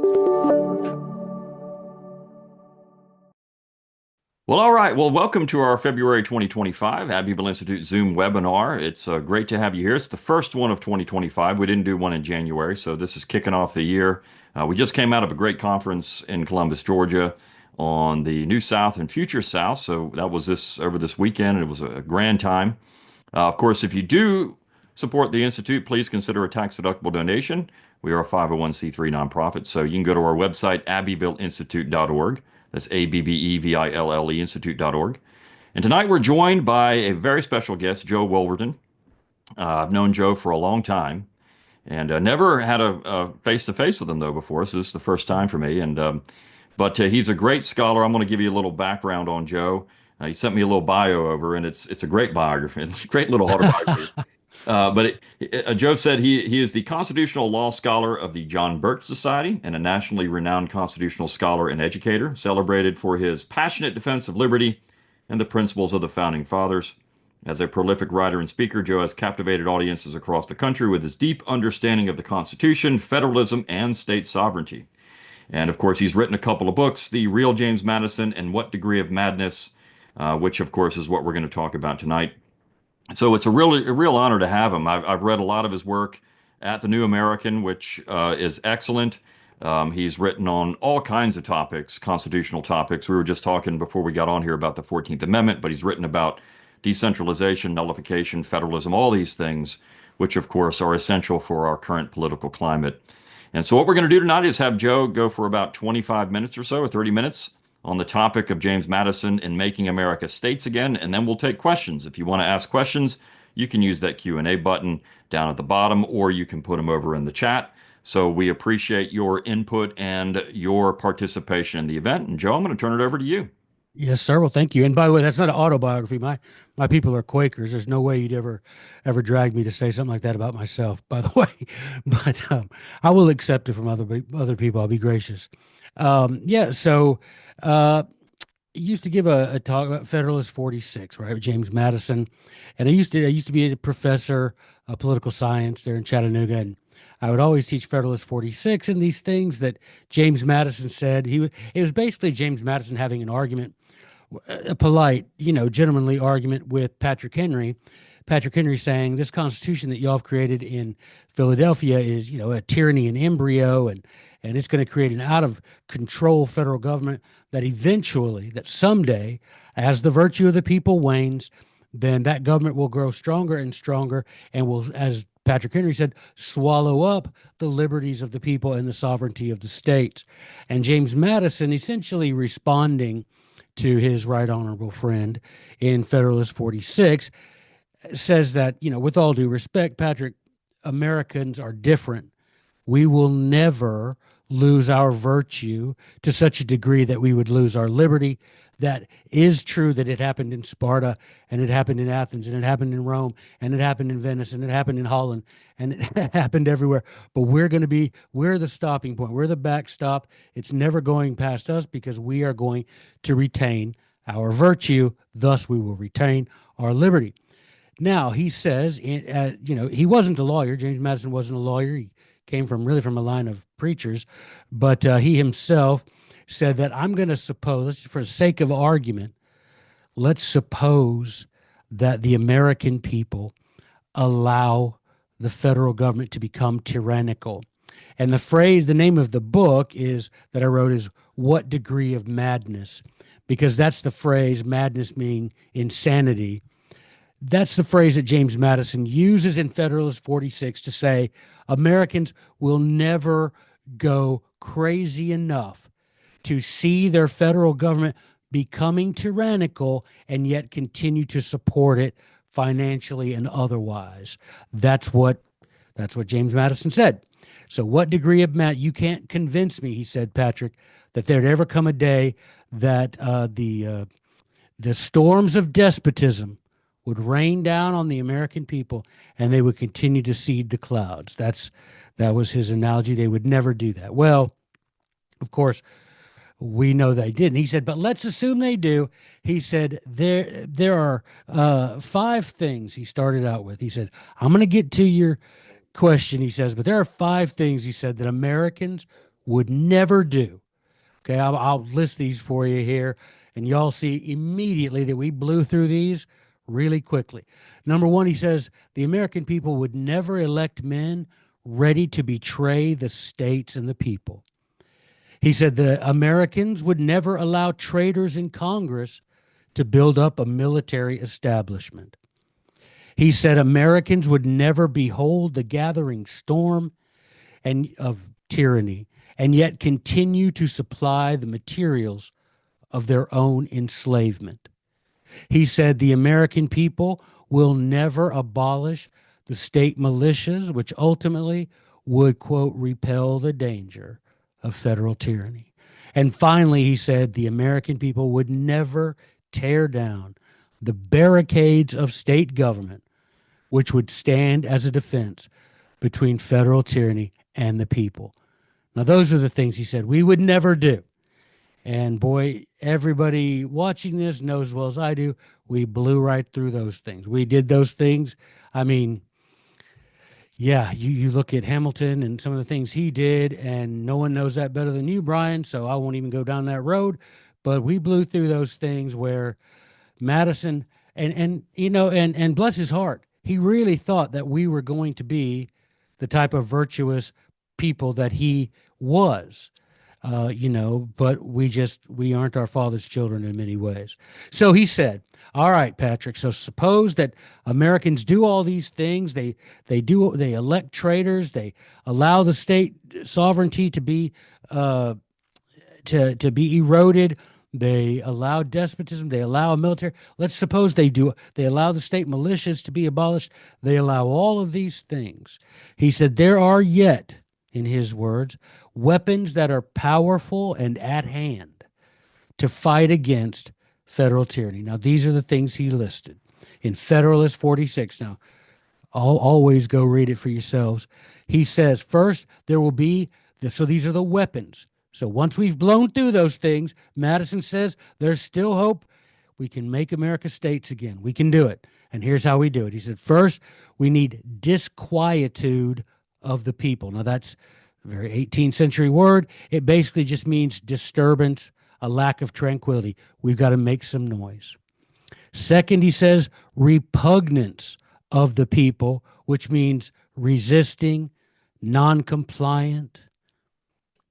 Well, all right. Well, welcome to our February 2025 Abbeville Institute Zoom webinar. It's great to have you here. It's the first one of 2025. We didn't do one in January, so this is kicking off the year. We just came out of a great conference in Columbus, Georgia on the New South and Future South. So that was over this weekend, and it was a grand time. Of course, if you do support the Institute, please consider a tax-deductible donation. We are a 501c3 nonprofit, so you can go to our website, abbevilleinstitute.org. That's ABBEVILLE Institute.org. And tonight we're joined by a very special guest, Joe Wolverton. I've known Joe for a long time and never had a face-to-face with him, though, before, so this is the first time for me. But he's a great scholar. I'm going to give you a little background on Joe. He sent me a little bio over, and it's a great biography. It's a great little autobiography. Joe said he is the constitutional law scholar of the John Birch Society and a nationally renowned constitutional scholar and educator, celebrated for his passionate defense of liberty and the principles of the Founding Fathers. As a prolific writer and speaker, Joe has captivated audiences across the country with his deep understanding of the Constitution, federalism, and state sovereignty. And of course, he's written a couple of books, The Real James Madison and What Degree of Madness, which of course is what we're going to talk about tonight. So it's a real honor to have him. I've read a lot of his work at the New American, which is excellent. He's written on all kinds of topics, constitutional topics. We were just talking before we got on here about the 14th Amendment, but he's written about decentralization, nullification, federalism, all these things, which of course are essential for our current political climate. And so what we're going to do tonight is have Joe go for about 25 minutes or so, or 30 minutes, on the topic of James Madison and making America states again, and then we'll take questions. If you want to ask questions, you can use that Q&A button down at the bottom, or you can put them over in the chat. So we appreciate your input and your participation in the event. And Joe, I'm going to turn it over to you. Yes, sir. Well, thank you. And by the way, that's not an autobiography. My people are Quakers. There's no way you'd ever drag me to say something like that about myself, by the way. But I will accept it from other people. I'll be gracious. So used to give a talk about Federalist 46, right? James Madison. And I used to be a professor of political science there in Chattanooga, and I would always teach Federalist 46 and these things that James Madison said. It was basically James Madison having an argument, a polite, gentlemanly argument with Patrick Henry. Patrick Henry saying this Constitution that y'all have created in Philadelphia is, a tyranny in embryo, and it's going to create an out of control federal government that someday, as the virtue of the people wanes, then that government will grow stronger and stronger and will, as Patrick Henry said, swallow up the liberties of the people and the sovereignty of the states. And James Madison, essentially responding to his right honorable friend in Federalist 46, says that, with all due respect, Patrick, Americans are different. We will never lose our virtue to such a degree that we would lose our liberty. That is true, that it happened in Sparta, and it happened in Athens, and it happened in Rome, and it happened in Venice, and it happened in Holland, and it happened everywhere. But we're the stopping point. We're the backstop. It's never going past us because we are going to retain our virtue. Thus, we will retain our liberty. Now, he says, he wasn't a lawyer. James Madison wasn't a lawyer. He came from a line of preachers, but he himself said that I'm going to suppose, for the sake of argument, let's suppose that the American people allow the federal government to become tyrannical. And the name of the book that I wrote is What Degree of Madness? Because that's the phrase, madness meaning insanity. That's the phrase that James Madison uses in Federalist 46 to say Americans will never go crazy enough to see their federal government becoming tyrannical and yet continue to support it financially and otherwise. That's what James Madison said. So what degree of you can't convince me, he said, Patrick, that there'd ever come a day that the storms of despotism would rain down on the American people and they would continue to seed the clouds. That was his analogy. They would never do that. Well, of course, we know they didn't. He said, but let's assume they do. He said, there are 5 things he started out with. He said, I'm going to get to your question, he says, but there are 5 things, he said, that Americans would never do. Okay, I'll list these for you here, and y'all see immediately that we blew through these really quickly. Number one, he says the American people would never elect men ready to betray the states and the people. He said the Americans would never allow traitors in Congress to build up a military establishment. He said Americans would never behold the gathering storm and of tyranny and yet continue to supply the materials of their own enslavement. He said the American people will never abolish the state militias, which ultimately would, quote, repel the danger of federal tyranny. And finally, he said the American people would never tear down the barricades of state government, which would stand as a defense between federal tyranny and the people. Now, those are the things he said we would never do. And boy, everybody watching this knows as well as I do, we blew right through those things. We did those things. I mean, yeah, you look at Hamilton and some of the things he did, and no one knows that better than you, Brian, so I won't even go down that road. But we blew through those things where Madison and bless his heart, he really thought that we were going to be the type of virtuous people that he was. But we aren't our father's children in many ways. So he said, all right, Patrick, so suppose that Americans do all these things. They elect traitors. They allow the state sovereignty to be to be eroded. They allow despotism. They allow a military. Let's suppose they do. They allow the state militias to be abolished. They allow all of these things. He said, there are yet, in his words, weapons that are powerful and at hand to fight against federal tyranny. Now, these are the things he listed in Federalist 46. Now, I'll always go read it for yourselves. He says, first, there will be, so these are the weapons. So once we've blown through those things, Madison says there's still hope. We can make America states again. We can do it. And here's how we do it. He said, first, we need disquietude of the people. Now, that's a very 18th century word. It basically just means disturbance, a lack of tranquility. We've got to make some noise. Second, he says, repugnance of the people, which means resisting, non-compliant,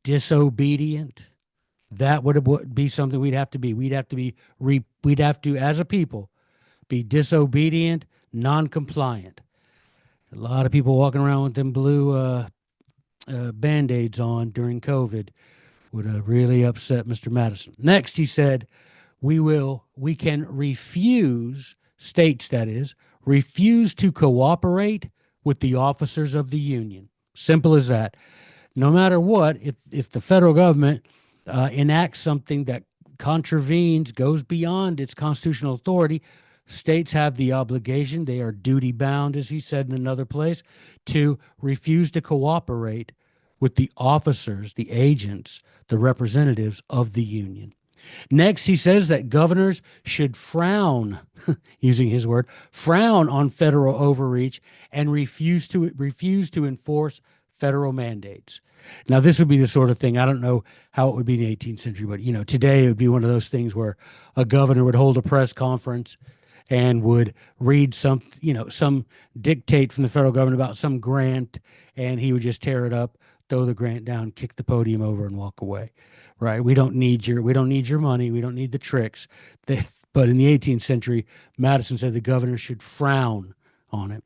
disobedient. That would be something we'd have to be. We'd have to, as a people, be disobedient, non-compliant. A lot of people walking around with them blue Band-Aids on during COVID would have really upset Mr. Madison. Next, he said, we can refuse, states that is, refuse to cooperate with the officers of the Union. Simple as that. No matter what, if the federal government enacts something that contravenes, goes beyond its constitutional authority, states have the obligation, they are duty bound, as he said in another place, to refuse to cooperate with the officers, the agents, the representatives of the Union. Next, he says that governors should frown, using his word, frown on federal overreach and refuse to enforce federal mandates. Now, this would be the sort of thing, I don't know how it would be in the 18th century, but, today it would be one of those things where a governor would hold a press conference and would read some dictate from the federal government about some grant, and he would just tear it up, throw the grant down, kick the podium over, and walk away. Right? We don't need your money. We don't need the tricks. But in the 18th century, Madison said the governor should frown on it.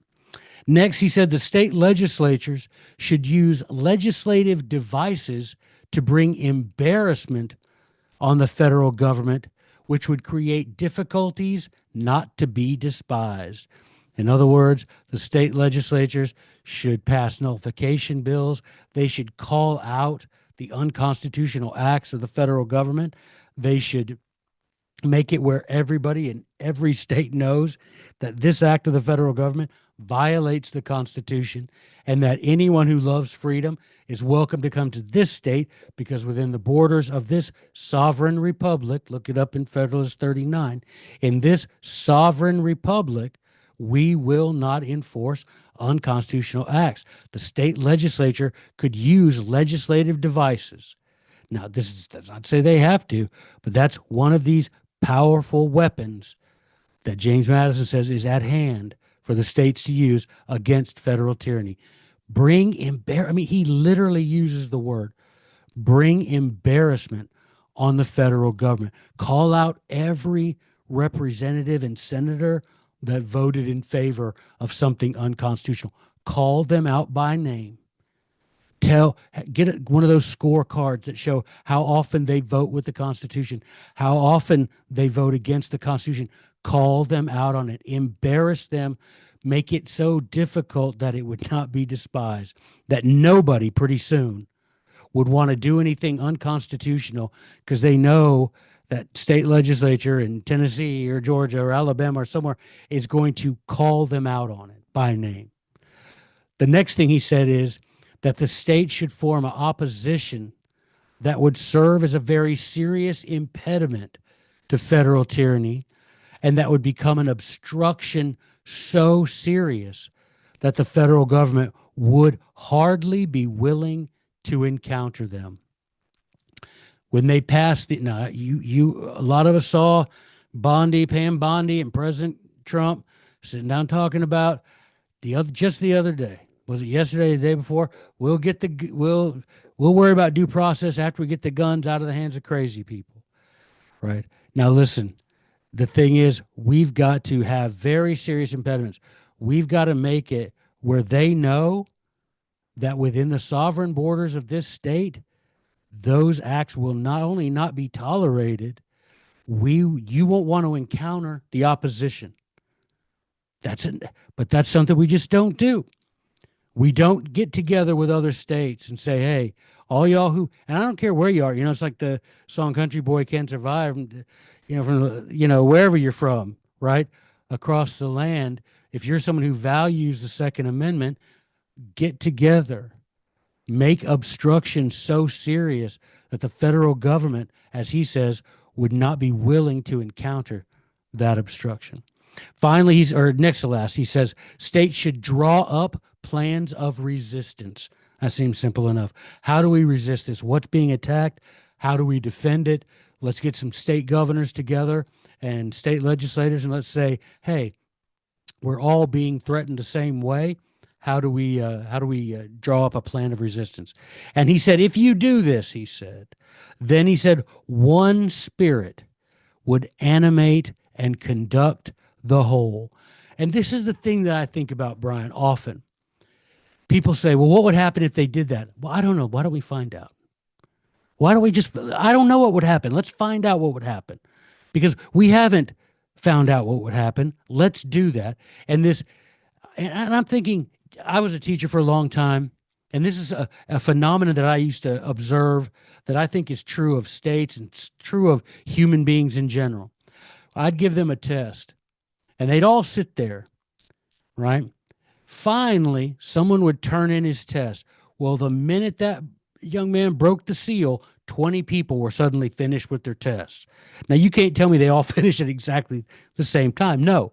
Next, he said the state legislatures should use legislative devices to bring embarrassment on the federal government, which would create difficulties not to be despised. In other words, the state legislatures should pass nullification bills. They should call out the unconstitutional acts of the federal government. They should make it where everybody in every state knows that this act of the federal government violates the Constitution, and that anyone who loves freedom is welcome to come to this state, because within the borders of this sovereign republic, look it up in Federalist 39, in this sovereign republic, we will not enforce unconstitutional acts. The state legislature could use legislative devices. Now, does not say they have to, but that's one of these powerful weapons that James Madison says is at hand for the states to use against federal tyranny. I mean, he literally uses the word bring embarrassment on the federal government. Call out every representative and senator that voted in favor of something unconstitutional. Call them out by name. Get one of those scorecards that show how often they vote with the Constitution, how often they vote against the Constitution. Call them out on it. Embarrass them. Make it so difficult that it would not be despised, that nobody pretty soon would want to do anything unconstitutional because they know that state legislature in Tennessee or Georgia or Alabama or somewhere is going to call them out on it by name. The next thing he said is that the state should form an opposition that would serve as a very serious impediment to federal tyranny, and that would become an obstruction so serious that the federal government would hardly be willing to encounter them. When they passed a lot of us saw Pam Bondi, and President Trump sitting down talking about just the other day. Was it yesterday or the day before? We'll worry about due process after we get the guns out of the hands of crazy people. Right? Now listen, the thing is, we've got to have very serious impediments. We've got to make it where they know that within the sovereign borders of this state, those acts will not only not be tolerated, you won't want to encounter the opposition. But that's something we just don't do. We don't get together with other states and say, hey, all y'all and I don't care where you are, it's like the song Country Boy Can't Survive, from wherever you're from, right? Across the land. If you're someone who values the Second Amendment, get together, make obstruction so serious that the federal government, as he says, would not be willing to encounter that obstruction. Finally, next to last, he says states should draw up plans of resistance. That seems simple enough. How do we resist this? What's being attacked? How do we defend it? Let's get some state governors together and state legislators, and let's say, hey, we're all being threatened the same way. How do we draw up a plan of resistance? And he said, if you do this, then he said, one spirit would animate and conduct the whole. And this is the thing that I think about, Brian, often. People say, well, what would happen if they did that? Well, I don't know. Why don't we find out? I don't know what would happen. Let's find out what would happen. Because we haven't found out what would happen. Let's do that. And I'm thinking, I was a teacher for a long time, and this is a phenomenon that I used to observe that I think is true of states and it's true of human beings in general. I'd give them a test, and they'd all sit there, right? Finally, someone would turn in his test. Well, the minute that young man broke the seal, 20 people were suddenly finished with their tests. Now, you can't tell me they all finished at exactly the same time. No,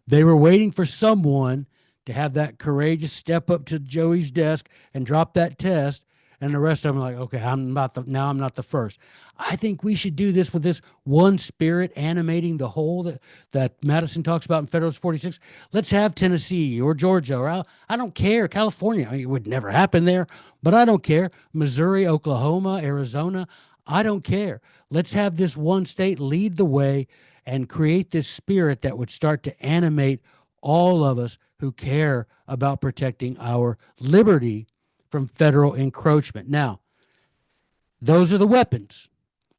they were waiting for someone to have that courageous step up to Joey's desk and drop that test, and the rest of them are like, okay, I'm not the first. I think we should do this with this one spirit animating the whole that Madison talks about in Federalist 46. Let's have Tennessee or Georgia or I don't care, California. I mean, it would never happen there, but I don't care. Missouri, Oklahoma, Arizona, I don't care. Let's have this one state lead the way and create this spirit that would start to animate all of us who care about protecting our liberty from federal encroachment. Now, those are the weapons.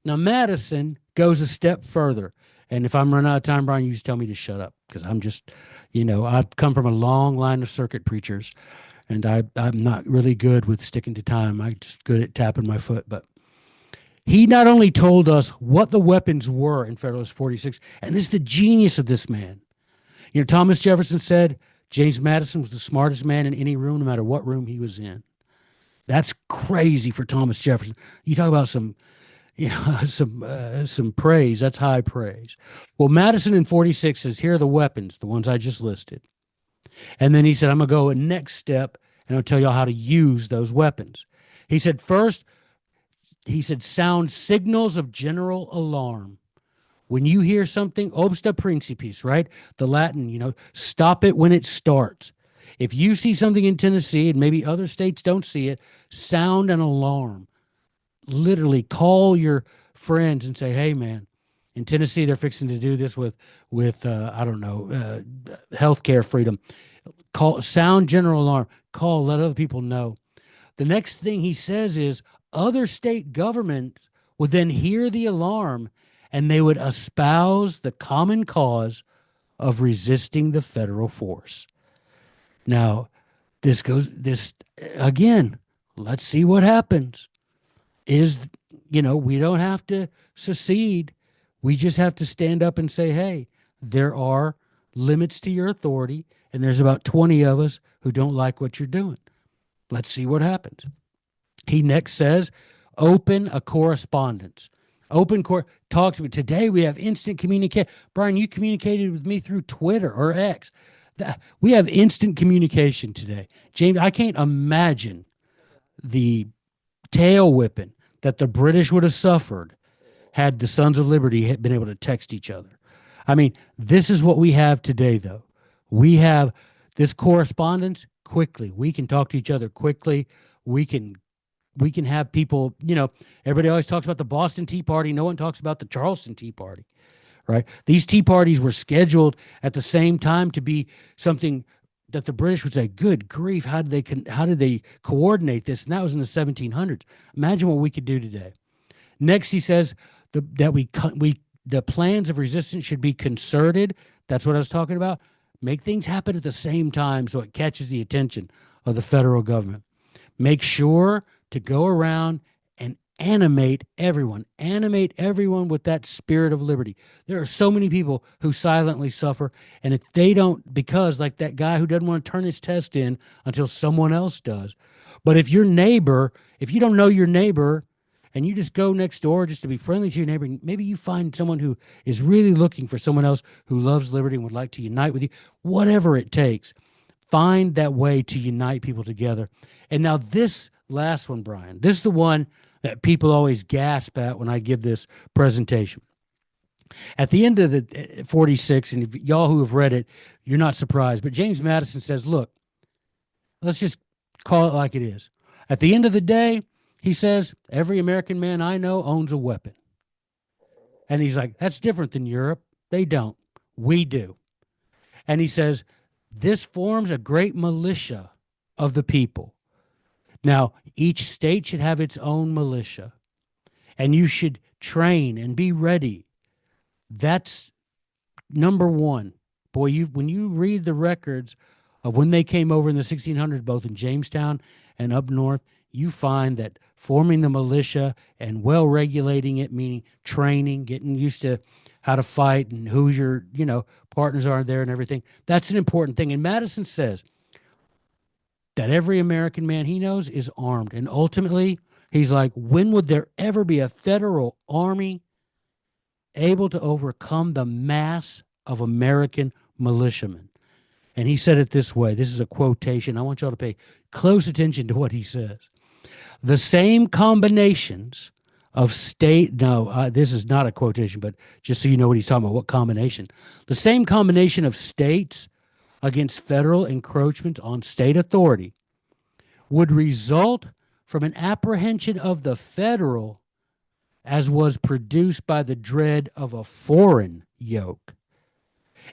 Now, Madison goes a step further. And if I'm running out of time, Brian, you just tell me to shut up, because I'm just, I've come from a long line of circuit preachers, and I'm not really good with sticking to time. I'm just good at tapping my foot. But he not only told us what the weapons were in Federalist 46, and this is the genius of this man. Thomas Jefferson said James Madison was the smartest man in any room, no matter what room he was in. That's crazy for Thomas Jefferson. You talk about some praise. That's high praise. Well, Madison in 46 says, here are the weapons, the ones I just listed. And then he said, I'm going to go a next step and I'll tell y'all how to use those weapons. He said, first, he said, sound signals of general alarm. When you hear something, obsta principis, right? The Latin, stop it when it starts. If you see something in Tennessee and maybe other states don't see it, sound an alarm. Literally call your friends and say, hey, man, in Tennessee, they're fixing to do this with I don't know, healthcare freedom. Call, sound general alarm. Call, let other people know. The next thing he says is other state governments would then hear the alarm and they would espouse the common cause of resisting the federal force. Now, this again, let's see what happens. We don't have to secede. We just have to stand up and say, hey, there are limits to your authority, and there's about 20 of us who don't like what you're doing. Let's see what happens. He next says, open a correspondence. Talk to me. Today we have instant communication. Brian, you communicated with me through Twitter or X. We have instant communication today. James, I can't imagine the tail whipping that the British would have suffered had the Sons of Liberty had been able to text each other. I mean, this is what we have today, though. We have this correspondence quickly. We can talk to each other quickly. We can have people, everybody always talks about the Boston Tea Party. No one talks about the Charleston Tea Party, right? These tea parties were scheduled at the same time to be something that the British would say, good grief, how did they coordinate this? And that was in the 1700s. Imagine what we could do today. Next, he says the plans of resistance should be concerted. That's what I was talking about. Make things happen at the same time so it catches the attention of the federal government. Make sure to go around and animate everyone with that spirit of liberty. There are so many people who silently suffer, and if they don't, because like that guy who doesn't want to turn his test in until someone else does. But if you don't know your neighbor, and you just go next door just to be friendly to your neighbor, maybe you find someone who is really looking for someone else who loves liberty and would like to unite with you, whatever it takes, find that way to unite people together. And now this last one, Brian, this is the one that people always gasp at when I give this presentation. At the end of the 46, and if y'all who have read it, you're not surprised, but James Madison says, look, let's just call it like it is. At the end of the day, he says, every American man I know owns a weapon. And he's like, that's different than Europe. They don't. We do. And he says, this forms a great militia of the people. Now, each state should have its own militia, and you should train and be ready. That's number one. Boy, when you read the records of when they came over in the 1600s, both in Jamestown and up north, you find that forming the militia and well regulating it, meaning training, getting used to how to fight and who your partners are there and everything, that's an important thing. And Madison says that every American man he knows is armed. And ultimately, he's like, when would there ever be a federal army able to overcome the mass of American militiamen? And he said it this way. This is a quotation. I want y'all to pay close attention to what he says. The same combinations of this is not a quotation, but just so you know what he's talking about, what combination. The same combination of states against federal encroachments on state authority would result from an apprehension of the federal as was produced by the dread of a foreign yoke.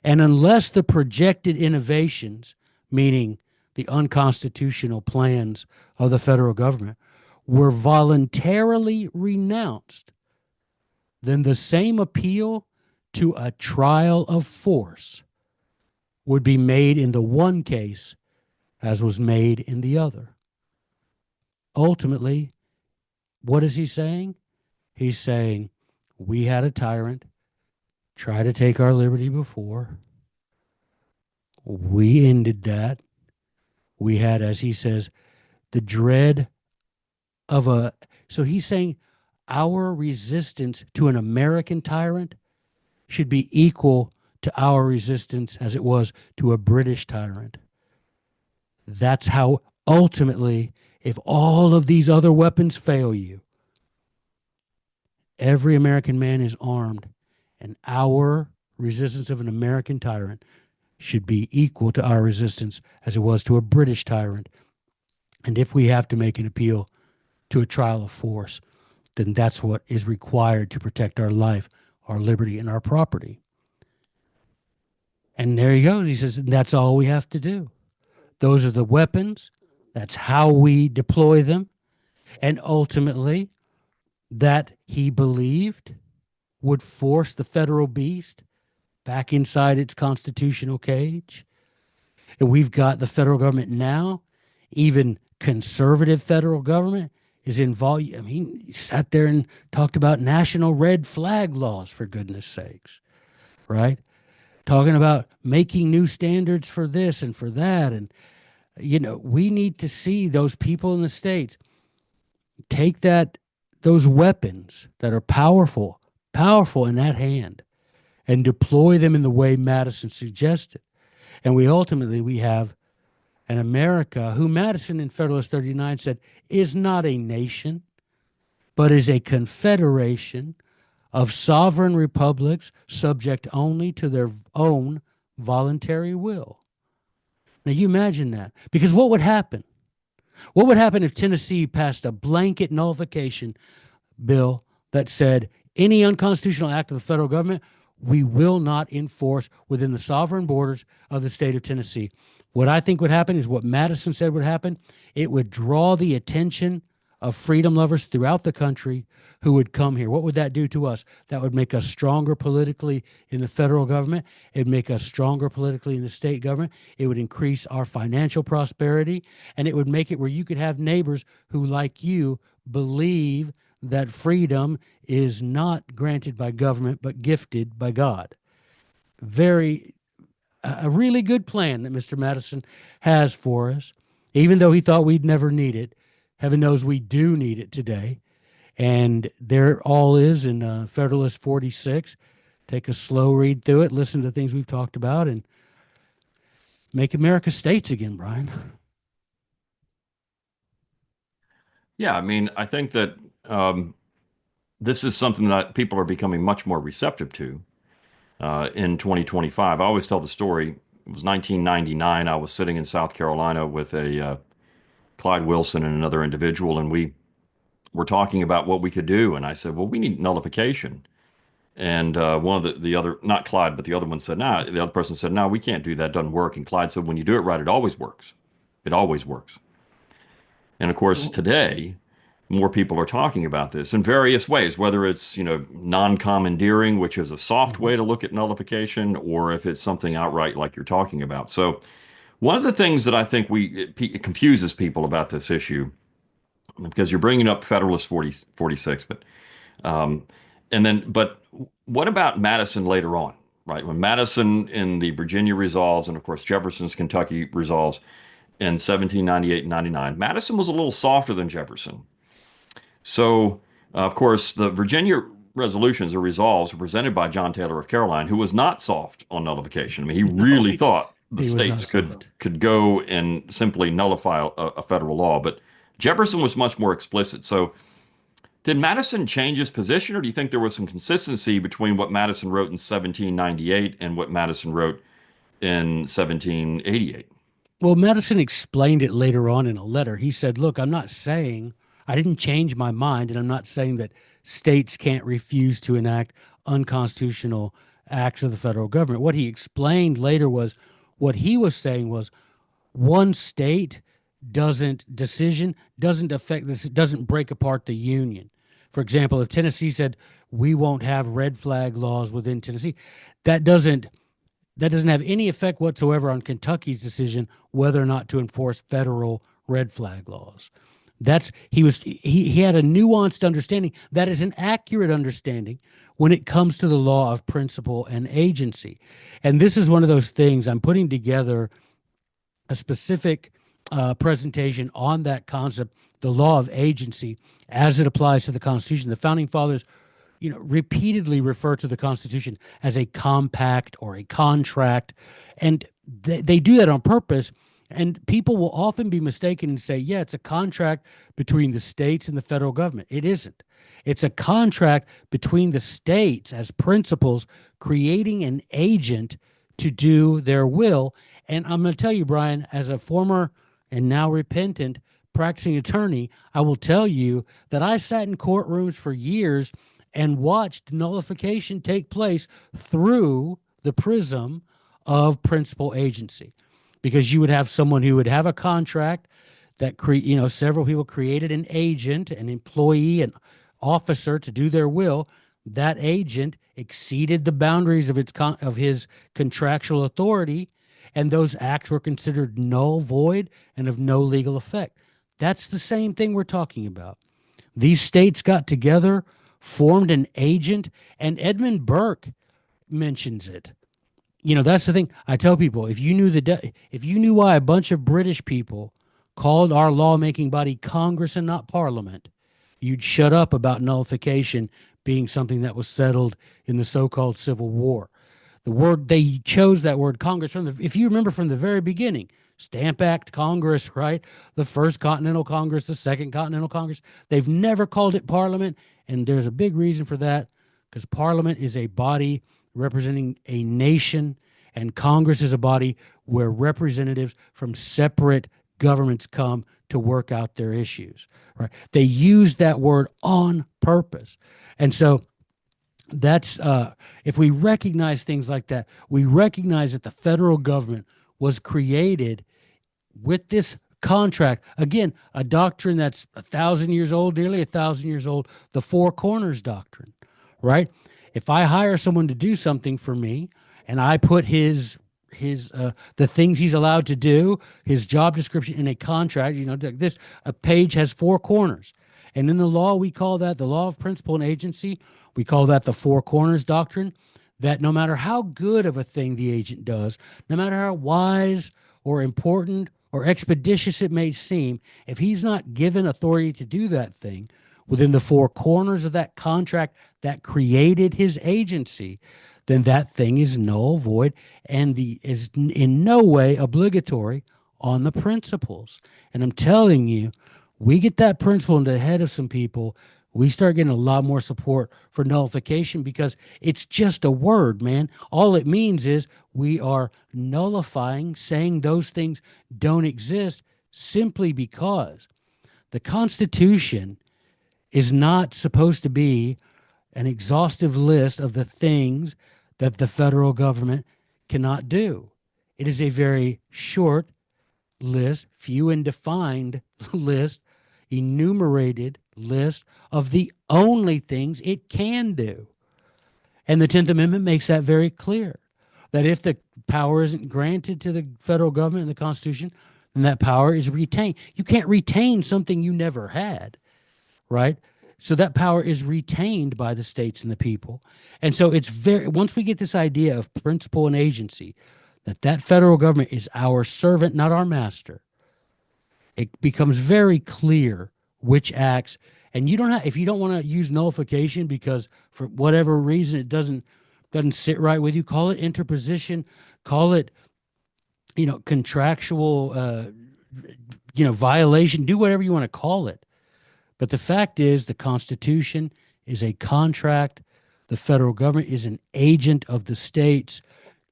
And unless the projected innovations, meaning the unconstitutional plans of the federal government, were voluntarily renounced, then the same appeal to a trial of force would be made in the one case as was made in the other. Ultimately, what is he saying? He's saying, we had a tyrant try to take our liberty before. We ended that. We had, as he says, the dread of so he's saying our resistance to an American tyrant should be equal to our resistance as it was to a British tyrant. That's how ultimately, if all of these other weapons fail you, every American man is armed, and our resistance of an American tyrant should be equal to our resistance as it was to a British tyrant. And if we have to make an appeal to a trial of force, then that's what is required to protect our life, our liberty, and our property. And there he goes. He says, that's all we have to do. Those are the weapons. That's how we deploy them. And ultimately, that he believed would force the federal beast back inside its constitutional cage. And we've got the federal government now, even conservative federal government is involved. I mean, he sat there and talked about national red flag laws, for goodness sakes, right? Talking about making new standards for this and for that. And, we need to see those people in the states take those weapons that are powerful in that hand and deploy them in the way Madison suggested. And we have an America who Madison in Federalist 39 said is not a nation, but is a confederation of sovereign republics subject only to their own voluntary will. Now you imagine that. Because what would happen? What would happen if Tennessee passed a blanket nullification bill that said any unconstitutional act of the federal government we will not enforce within the sovereign borders of the state of Tennessee? What I think would happen is what Madison said would happen. It would draw the attention of freedom lovers throughout the country who would come here. What would that do to us? That would make us stronger politically in the federal government. It'd make us stronger politically in the state government. It would increase our financial prosperity, and it would make it where you could have neighbors who, like you, believe that freedom is not granted by government but gifted by God. A really good plan that Mr. Madison has for us, even though he thought we'd never need it. Heaven knows we do need it today. And there all is in Federalist 46. Take a slow read through it, listen to things we've talked about, and make America states again, Brian. Yeah, I mean, I think that this is something that people are becoming much more receptive to in 2025. I always tell the story. It was 1999. I was sitting in South Carolina with a Clyde Wilson and another individual, and we were talking about what we could do. And I said, well, we need nullification. And one of the other, not Clyde, but the other one said, nah, the other person said, no, we can't do that. It doesn't work. And Clyde said, when you do it right, it always works. It always works. And of course, today, more people are talking about this in various ways, whether it's, non-commandeering, which is a soft way to look at nullification, or if it's something outright like you're talking about. So one of the things that I think it confuses people about this issue, because you're bringing up Federalist 46, but what about Madison later on, right? When Madison in the Virginia resolves, and of course Jefferson's Kentucky resolves in 1798 and 99, Madison was a little softer than Jefferson. So, of course, the Virginia resolutions or resolves were presented by John Taylor of Caroline, who was not soft on nullification. I mean, he really thought the states could go and simply nullify a federal law, but Jefferson was much more explicit. So did Madison change his position, or do you think there was some consistency between what Madison wrote in 1798 and what Madison wrote in 1788? Well, Madison explained it later on in a letter. He said, look, I didn't change my mind, and I'm not saying that states can't refuse to enact unconstitutional acts of the federal government. What he explained later was what he was saying was one state doesn't affect this, doesn't break apart the union. For example, if Tennessee said we won't have red flag laws within Tennessee, that doesn't have any effect whatsoever on Kentucky's decision whether or not to enforce federal red flag laws. He had a nuanced understanding that is an accurate understanding when it comes to the law of principle and agency. And this is one of those things. I'm putting together a specific presentation on that concept, the law of agency, as it applies to the Constitution. The Founding Fathers, repeatedly refer to the Constitution as a compact or a contract, and they do that on purpose And people will often be mistaken and say, yeah, it's a contract between the states and the federal government. It isn't. It's a contract between the states as principals creating an agent to do their will. And I'm going to tell you, Brian, as a former and now repentant practicing attorney, I will tell you that I sat in courtrooms for years and watched nullification take place through the prism of principal agency, because you would have someone who would have a contract that several people created an agent, an employee, an officer to do their will. That agent exceeded the boundaries of his contractual authority, and those acts were considered null, void, and of no legal effect. That's the same thing we're talking about. These states got together, formed an agent, and Edmund Burke mentions it. That's the thing I tell people. If you knew why a bunch of British people called our lawmaking body Congress and not Parliament, you'd shut up about nullification being something that was settled in the so-called Civil War. They chose that word Congress if you remember from the very beginning, Stamp Act Congress, right? The First Continental Congress, the Second Continental Congress. They've never called it Parliament, and there's a big reason for that, because Parliament is a body representing a nation, and Congress is a body where representatives from separate governments come to work out their issues, right? They use that word on purpose. And so that's if we recognize things like that, we recognize that the federal government was created with this contract. Again, a doctrine that's 1,000 years old, nearly 1,000 years old, the Four Corners doctrine, right? If I hire someone to do something for me and I put the things he's allowed to do, his job description in a contract, a page has four corners. And in the law, we call that the law of principle and agency. We call that the Four Corners doctrine, that no matter how good of a thing the agent does, no matter how wise or important or expeditious it may seem, if he's not given authority to do that thing within the four corners of that contract that created his agency, then that thing is null, void, and is in no way obligatory on the principles. And I'm telling you, we get that principle into the head of some people, we start getting a lot more support for nullification, because it's just a word, man. All it means is we are nullifying, saying those things don't exist, simply because the Constitution is not supposed to be an exhaustive list of the things that the federal government cannot do. It is a very short list, few and defined list, enumerated list of the only things it can do. And the 10th Amendment makes that very clear, that if the power isn't granted to the federal government in the Constitution, then that power is retained. You can't retain something you never had, right? So that power is retained by the states and the people. And so once we get this idea of principle and agency, that federal government is our servant, not our master, it becomes very clear which acts. And if you don't want to use nullification because for whatever reason it doesn't sit right with you, call it interposition, call it, contractual, violation, do whatever you want to call it. But the fact is, the Constitution is a contract. The federal government is an agent of the states.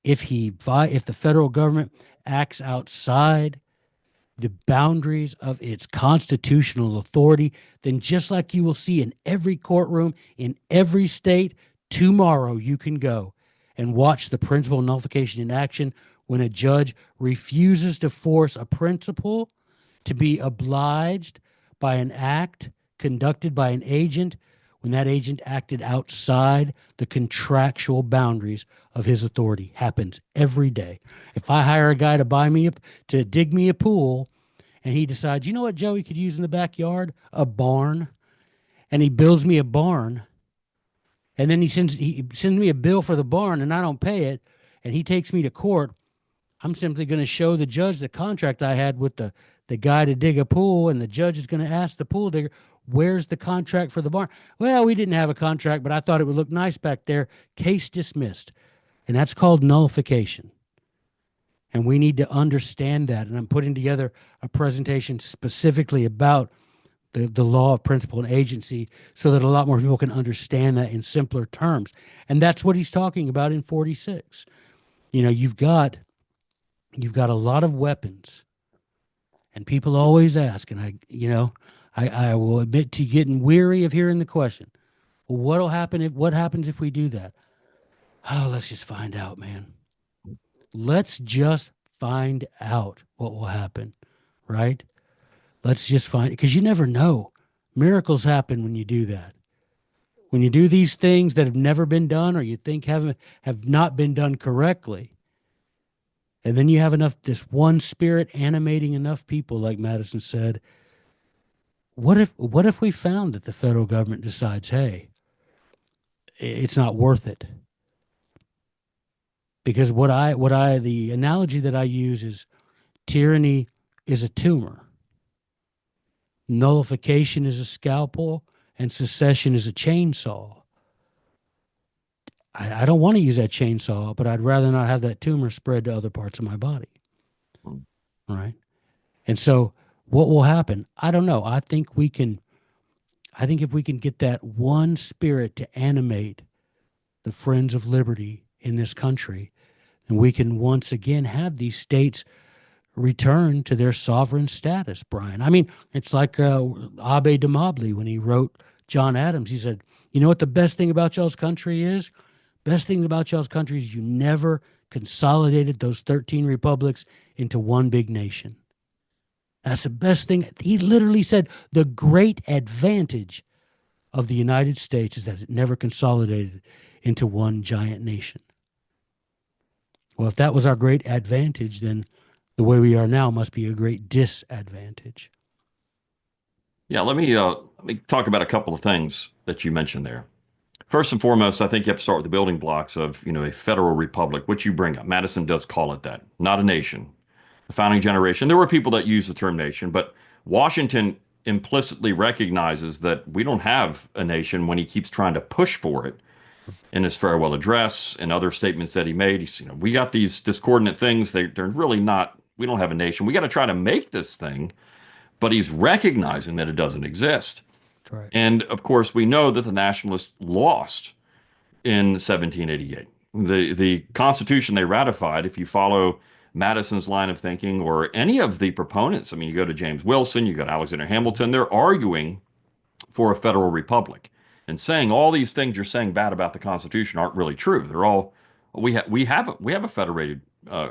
If the federal government acts outside the boundaries of its constitutional authority, then just like you will see in every courtroom in every state, tomorrow you can go and watch the principle of nullification in action when a judge refuses to force a principal to be obliged by an act conducted by an agent when that agent acted outside the contractual boundaries of his authority. Happens every day. If I hire a guy to dig me a pool, and he decides, you know what Joey could use in the backyard? A barn. And he builds me a barn. And then he sends me a bill for the barn, and I don't pay it, and he takes me to court. I'm simply going to show the judge the contract I had with the guy to dig a pool, and the judge is going to ask the pool digger, where's the contract for the barn? Well, we didn't have a contract, but I thought it would look nice back there. Case dismissed. And that's called nullification. And we need to understand that. And I'm putting together a presentation specifically about the law of principle and agency so that a lot more people can understand that in simpler terms. And that's what he's talking about in 46. You know, you've got a lot of weapons, and people always ask, and I will admit to getting weary of hearing the question, well, what happens if we do that? Oh, let's just find out, man. Let's just find out what will happen, right? Let's just find, because you never know. Miracles happen when you do that. When you do these things that have never been done or you think have not been done correctly, and then you have enough, this one spirit animating enough people, like Madison said, what if we found that the federal government decides, hey, it's not worth it? Because the analogy that I use is tyranny is a tumor, nullification is a scalpel, and secession is a chainsaw. I don't want to use that chainsaw, but I'd rather not have that tumor spread to other parts of my body. Right. And so what will happen? I don't know. I think if we can get that one spirit to animate the Friends of Liberty in this country, and we can once again have these states return to their sovereign status, Brian. I mean, it's like Abbe de Mobley when he wrote John Adams. He said, you know what the best thing about y'all's country is? Best thing about y'all's country is you never consolidated those 13 republics into one big nation. That's the best thing. He literally said the great advantage of the United States is that it never consolidated into one giant nation. Well, if that was our great advantage, then the way we are now must be a great disadvantage. Yeah, let me talk about a couple of things that you mentioned there. First and foremost, I think you have to start with the building blocks of, a federal republic, which you bring up. Madison does call it that, not a nation. The founding generation, there were people that used the term nation, but Washington implicitly recognizes that we don't have a nation when he keeps trying to push for it in his farewell address and other statements that he made. He's, we got these discordant things. They're really not, we don't have a nation. We got to try to make this thing, but he's recognizing that it doesn't exist. That's right. And of course, we know that the nationalists lost in 1788. The Constitution they ratified, if you follow Madison's line of thinking or any of the proponents, I mean, you go to James Wilson, you go to Alexander Hamilton, they're arguing for a federal republic and saying all these things you're saying bad about the Constitution aren't really true. They're all we have a federated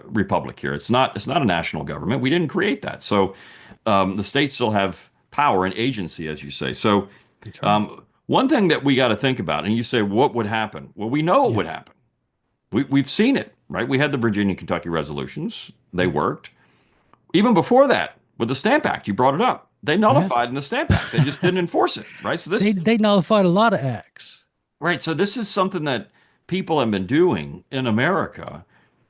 republic here. It's not a national government. We didn't create that. So the states still have power and agency, as you say. So one thing that we got to think about, and you say, what would happen? Well, we know it would happen. We've seen it, right? We had the Virginia and Kentucky resolutions. They worked. Even before that, with the Stamp Act, you brought it up. They nullified in the Stamp Act. They just didn't enforce it, right? So they nullified a lot of acts. Right. So this is something that people have been doing in America.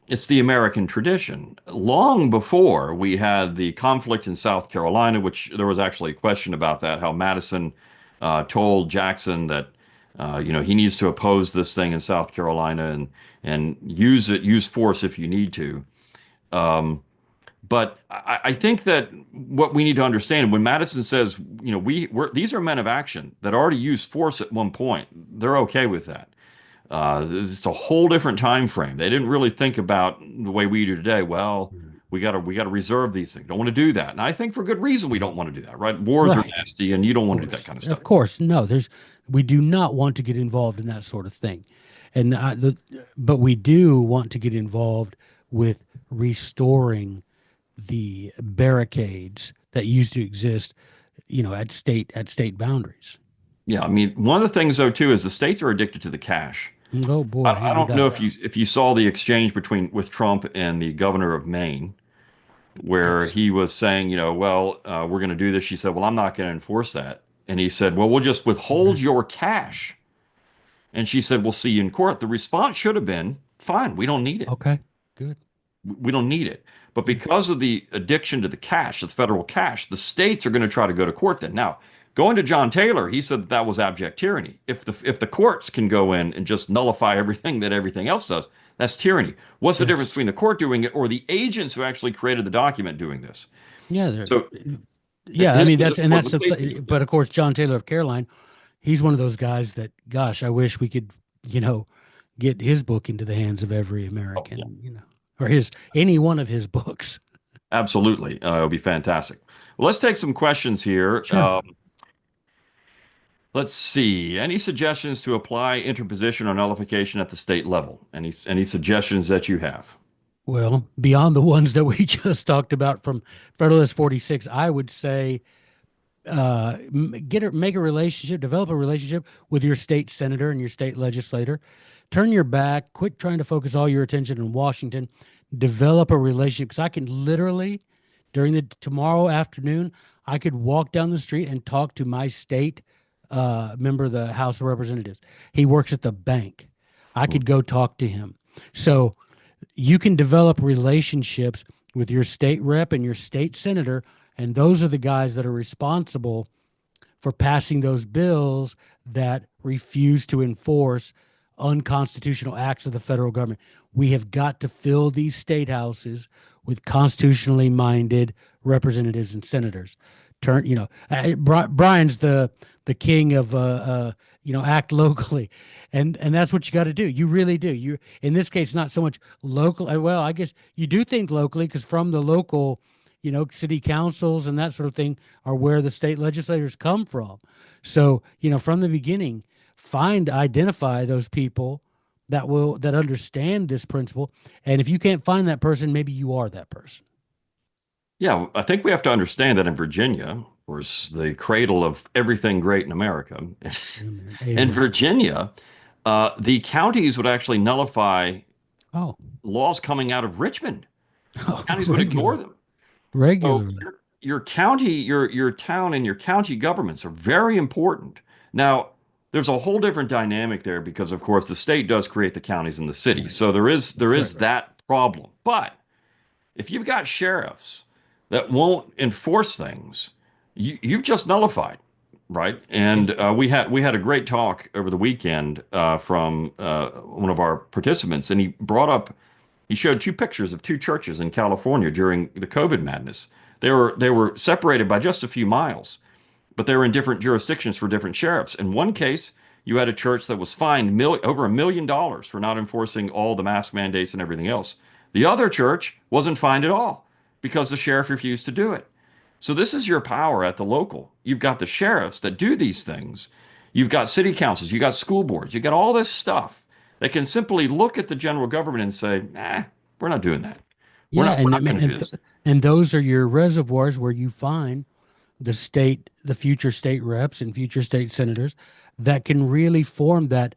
It's the American tradition. Long before we had the conflict in South Carolina, which there was actually a question about that, how Madison told Jackson that he needs to oppose this thing in South Carolina and use force if you need to. But I think that what we need to understand when Madison says, these are men of action that already used force at one point. They're okay with that. It's a whole different time frame. They didn't really think about the way we do today. Well, we gotta reserve these things. Don't want to do that. And I think for good reason we don't want to do that, right? Wars are nasty, and you don't want to do that kind of stuff. Of course, no. We do not want to get involved in that sort of thing, but we do want to get involved with restoring the barricades that used to exist, at state boundaries. Yeah, I mean, one of the things though too is the states are addicted to the cash. Oh boy, I don't know if you saw the exchange with Trump and the governor of Maine, where he was saying, we're going to do this. She said, well, I'm not going to enforce that, and he said, well, we'll just withhold your cash, and she said, we'll see you in court. The response should have been, fine, we don't need it. Okay, good. We don't need it. But because of the addiction to the cash, the federal cash, the states are going to try to go to court then. Now, Going to John Taylor, he said that that was abject tyranny. If the courts can go in and just nullify everything that everything else does, that's tyranny. What's the difference That's between the court doing it or the agents who actually created the document doing this? yeah, So yeah. I his mean, position was that's the state can do but that. of course, John Taylor of Caroline, he's one of those guys that, gosh, I wish we could, you know, get his book into the hands of every Oh, yeah, American, or his any one of his books. absolutely. It'll be fantastic. Well, let's take some questions here. Sure. Let's see. Any suggestions to apply interposition or nullification at the state level? Any suggestions that you have? Well, beyond the ones that we just talked about from Federalist 46, I would say make a relationship, develop a relationship with your state senator and your state legislator. Turn your back, quit trying to focus all your attention in Washington. Develop a relationship, because I can literally, during the tomorrow afternoon, I could walk down the street and talk to my state member of the House of Representatives. He works at the bank. I Hmm. could go talk to him. So you can develop relationships with your state rep and your state senator, and those are the guys that are responsible for passing those bills that refuse to enforce unconstitutional acts of the federal government. We have got to fill these state houses with constitutionally minded representatives and senators. Brian's the king of act locally, and that's what you got to do. You really do. You in this case, not so much local. Well, I guess you do think locally, because from the local, city councils and that sort of thing are where the state legislators come from. So, from the beginning, identify those people that understand this principle. And if you can't find that person, maybe you are that person. Yeah, I think we have to understand that in Virginia, of course, the cradle of everything great in America, Amen. in Amen. Virginia, the counties would actually nullify Oh, laws coming out of Richmond. oh, Counties would ignore regular, them. So regularly. your county, your town, and your county governments are very important. Now, there's a whole different dynamic there because, of course, the state does create the counties and the cities. Right. So there Right. is Right. that problem. But if you've got sheriffs that won't enforce things, you've just nullified, right? Yeah. And we had a great talk over the weekend from one of our participants, and he showed two pictures of two churches in California during the COVID madness. They were separated by just a few miles, but they were in different jurisdictions for different sheriffs. In one case, you had a church that was fined over $1 million for not enforcing all the mask mandates and everything else. The other church wasn't fined at all because the sheriff refused to do it. So this is your power at the local. You've got the sheriffs that do these things. You've got city councils, you've got school boards, you've got all this stuff that can simply look at the general government and say, nah, we're not doing that. We're Yeah, not, we're not going to do this. and those are your reservoirs where you find the future state reps and future state senators that can really form that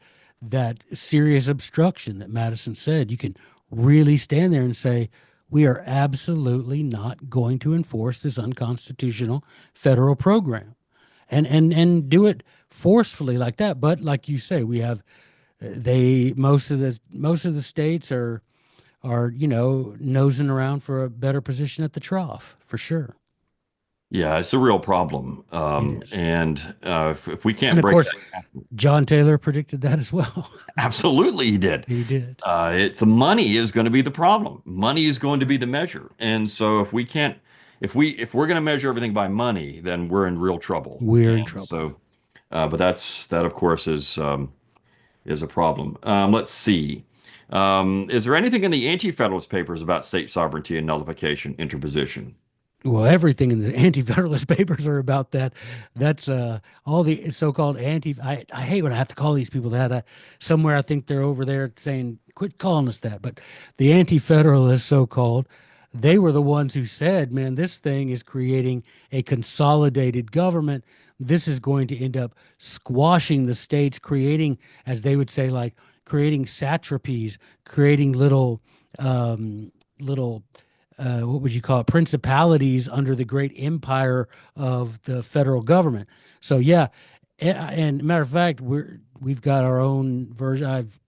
serious obstruction that Madison said. You can really stand there and say, we are absolutely not going to enforce this unconstitutional federal program, and do it forcefully like that. But like you say, we have they most of the states are nosing around for a better position at the trough, for sure. Yeah, it's a real problem. It is. And if we And can't of break course, that, John Taylor predicted that as well. absolutely he did. He did. It's money is going to be the problem. Money is going to be the measure. And so if we can't, if we're going to measure everything by money, then we're in real trouble. We're in And trouble. so, but that of course is a problem. Let's see. Is there anything in the Anti-Federalist Papers about state sovereignty and nullification interposition? Well, everything in the anti-federalist papers are about that. That's all the so-called anti. I hate when I have to call these people that. Somewhere I think they're over there saying, "Quit calling us that." But the anti-federalists, so-called, they were the ones who said, "Man, this thing is creating a consolidated government. This is going to end up squashing the states, creating, as they would say, like creating satrapies, creating little." What would you call it, principalities under the great empire of the federal government. So yeah, and matter of fact, we've got our own version. I've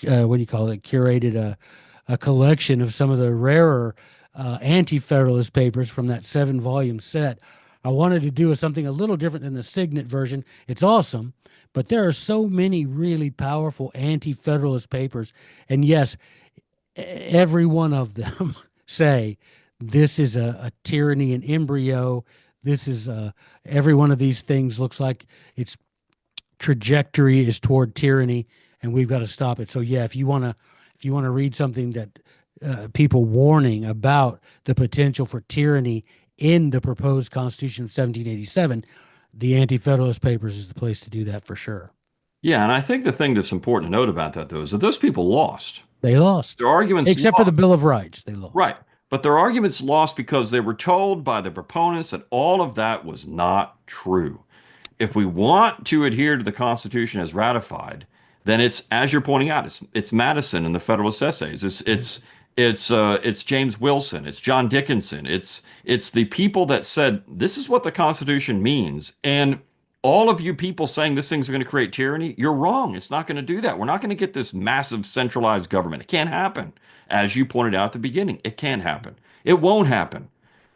what do you call it? Curated a collection of some of the rarer anti-federalist papers from that 7-volume set. I wanted to do something a little different than the Signet version. It's awesome, but there are so many really powerful anti-federalist papers, and yes, every one of them say this is a tyranny in embryo. This is every one of these things looks like its trajectory is toward tyranny, and we've got to stop it. So yeah, if you want to read something that people warning about the potential for tyranny in the proposed Constitution of 1787, the Anti-Federalist Papers is the place to do that for sure. Yeah, and I think the thing that's important to note about that, though, is that those people lost. They lost, Their arguments except for the lost. Bill of Rights. They Right. lost. But their arguments lost because they were told by the proponents that all of that was not true. If we want to adhere to the Constitution as ratified, then it's, as you're pointing out, it's Madison and the Federalist Essays. It's James Wilson. It's John Dickinson. It's the people that said this is what the Constitution means. And all of you people saying this thing's going to create tyranny, you're wrong. It's not going to do that. We're not going to get this massive centralized government. It can't happen. As you pointed out at the beginning, it can't happen. It won't happen,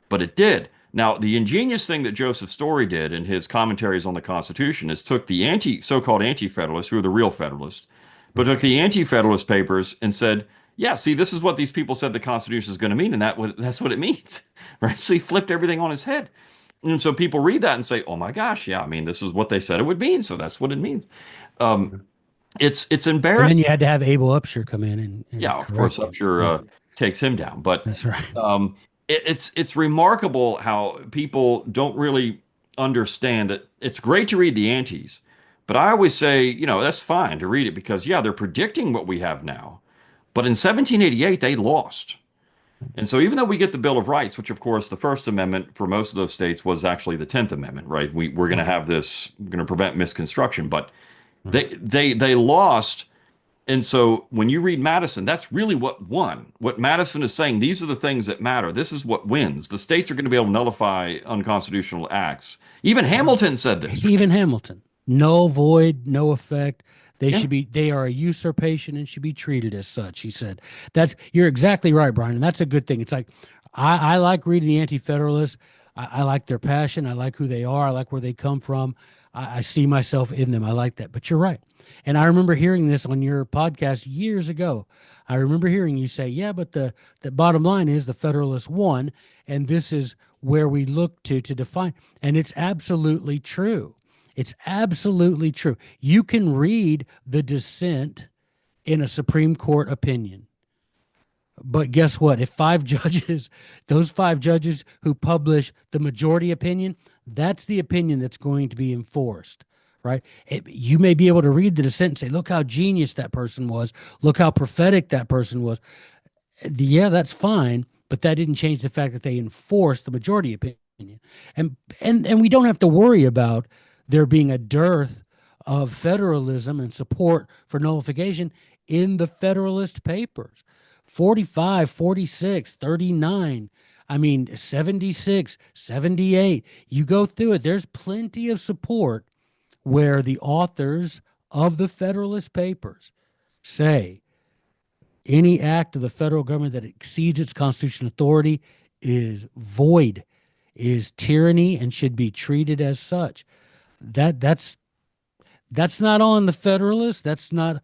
but it did. Now, the ingenious thing that Joseph Story did in his commentaries on the Constitution is took the so-called anti-federalists, who are the real federalists, but took the anti-federalist papers and said, "Yeah, see, this is what these people said the Constitution is going to mean, and that's what it means." Right? So he flipped everything on his head. And so people read that and say, "Oh my gosh, yeah, I mean, this is what they said it would mean, so that's what it means." Um, it's And then you embarrassing. had to have Abel Upshur come in and Yeah, of course, correct I'm it. sure Yeah, takes him down, but that's right. it's remarkable how people don't really understand that it's great to read the antis, but I always say, that's fine to read it because yeah, they're predicting what we have now. But in 1788, they lost. And so even though we get the Bill of Rights, which of course the First Amendment for most of those states was actually the 10th Amendment, right? We're going to Right, have this, we're going to prevent misconstruction, but right. they lost. And so when you read Madison, that's really what won. What Madison is saying, these are the things that matter. This is what wins. The states are going to be able to nullify unconstitutional acts. Even Right. Hamilton said this. Even Hamilton, null, void, no effect. Yeah. They are a usurpation and should be treated as such. He said, you're exactly right, Brian. And that's a good thing. It's like, I like reading the Anti-Federalists. I like their passion. I like who they are. I like where they come from. I see myself in them. I like that. But you're right. And I remember hearing this on your podcast years ago. I remember hearing you say, yeah, but the bottom line is the Federalists won, and this is where we look to define. And it's absolutely true. It's absolutely true. You can read the dissent in a Supreme Court opinion. But guess what? If five judges, those five judges who publish the majority opinion, that's the opinion that's going to be enforced, right? You may be able to read the dissent and say, look how genius that person was. Look how prophetic that person was. Yeah, that's fine, but that didn't change the fact that they enforced the majority opinion. And we don't have to worry about there being a dearth of federalism and support for nullification in the Federalist Papers. 45, 46, 39. I mean, 76, 78. You go through it, there's plenty of support where the authors of the Federalist Papers say any act of the federal government that exceeds its constitutional authority is void, is tyranny, and should be treated as such. That's not on the Federalists. That's on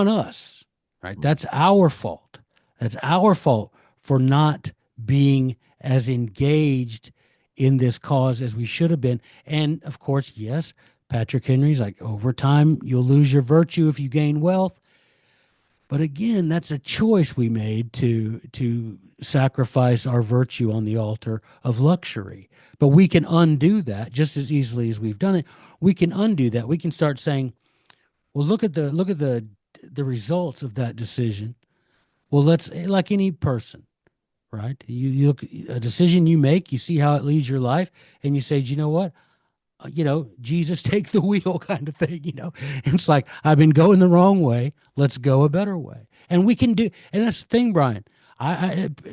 us, right? That's our fault. That's our fault for not being as engaged in this cause as we should have been. And of course, yes, Patrick Henry's like, over time, you'll lose your virtue if you gain wealth. But again, that's a choice we made to sacrifice our virtue on the altar of luxury. But we can undo that just as easily as we've done it. We can undo that. We can start saying, well, look at the results of that decision. Well, let's, like any person, right? You look a decision you make, you see how it leads your life, and you say, you know what? Jesus, take the wheel kind of thing, It's like, I've been going the wrong way. Let's go a better way. And we can do, and that's the thing, Brian.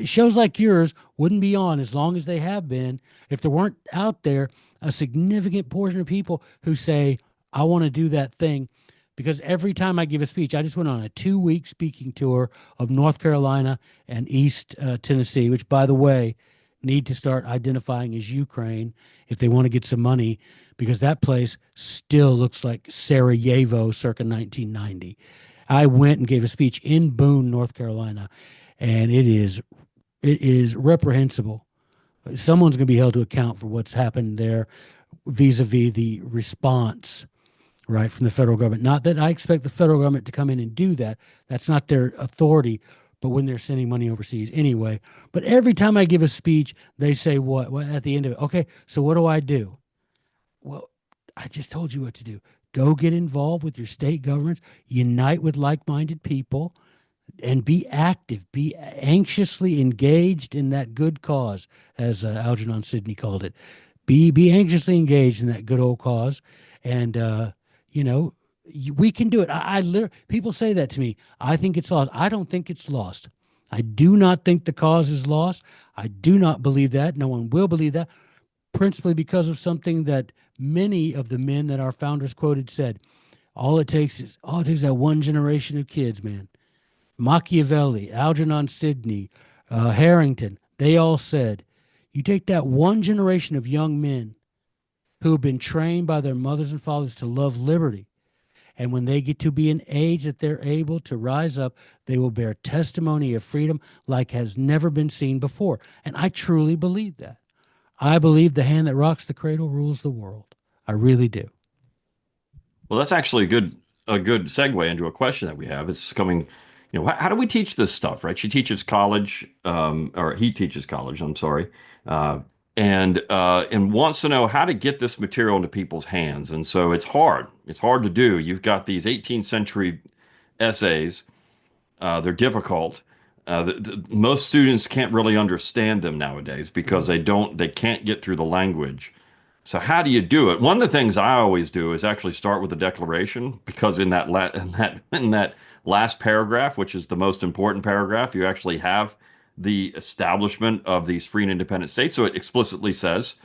Shows like yours wouldn't be on as long as they have been if there weren't out there a significant portion of people who say, I want to do that thing. Because every time I give a speech, I just went on a 2-week speaking tour of North Carolina and East Tennessee, which, by the way, need to start identifying as Ukraine if they want to get some money, because that place still looks like Sarajevo circa 1990. I went and gave a speech in Boone, North Carolina, and it is reprehensible. Someone's going to be held to account for what's happened there vis-a-vis the response, right, from the federal government. Not that I expect the federal government to come in and do that. That's not their authority, but when they're sending money overseas anyway. But every time I give a speech, they say what? Well, at the end of it, okay, so what do I do? Well, I just told you what to do. Go get involved with your state governments, unite with like-minded people, and be active, be anxiously engaged in that good cause, as Algernon Sidney called it. Be anxiously engaged in that good old cause, and you know we can do it. I literally, people say that to me. I think it's lost. I don't think it's lost. I do not think the cause is lost. I do not believe that. No one will believe that, principally because of something that many of the men that our founders quoted said. All it takes is that one generation of kids, man. Machiavelli, Algernon Sidney, Harrington, they all said, you take that one generation of young men who have been trained by their mothers and fathers to love liberty, and when they get to be an age that they're able to rise up, they will bear testimony of freedom like has never been seen before. And I truly believe that. I believe the hand that rocks the cradle rules the world. I really do. Well, that's actually a good segue into a question that we have. It's coming, how do we teach this stuff, right? She teaches college, or he teaches college, I'm sorry, uh, and wants to know how to get this material into people's hands. And so it's hard. It's hard to do. You've got these 18th century essays. They're difficult. Most students can't really understand them nowadays because they can't get through the language. So how do you do it? One of the things I always do is actually start with the Declaration, because in that last paragraph, which is the most important paragraph, you actually have the establishment of these free and independent states. So it explicitly says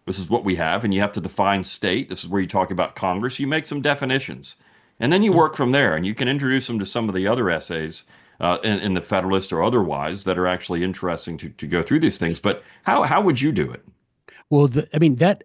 this is what we have, and you have to define state. This is where you talk about Congress. You make some definitions, and then you work from there, and you can introduce them to some of the other essays in the Federalist or otherwise that are actually interesting to go through these things. But how would you do it? Well, I mean, that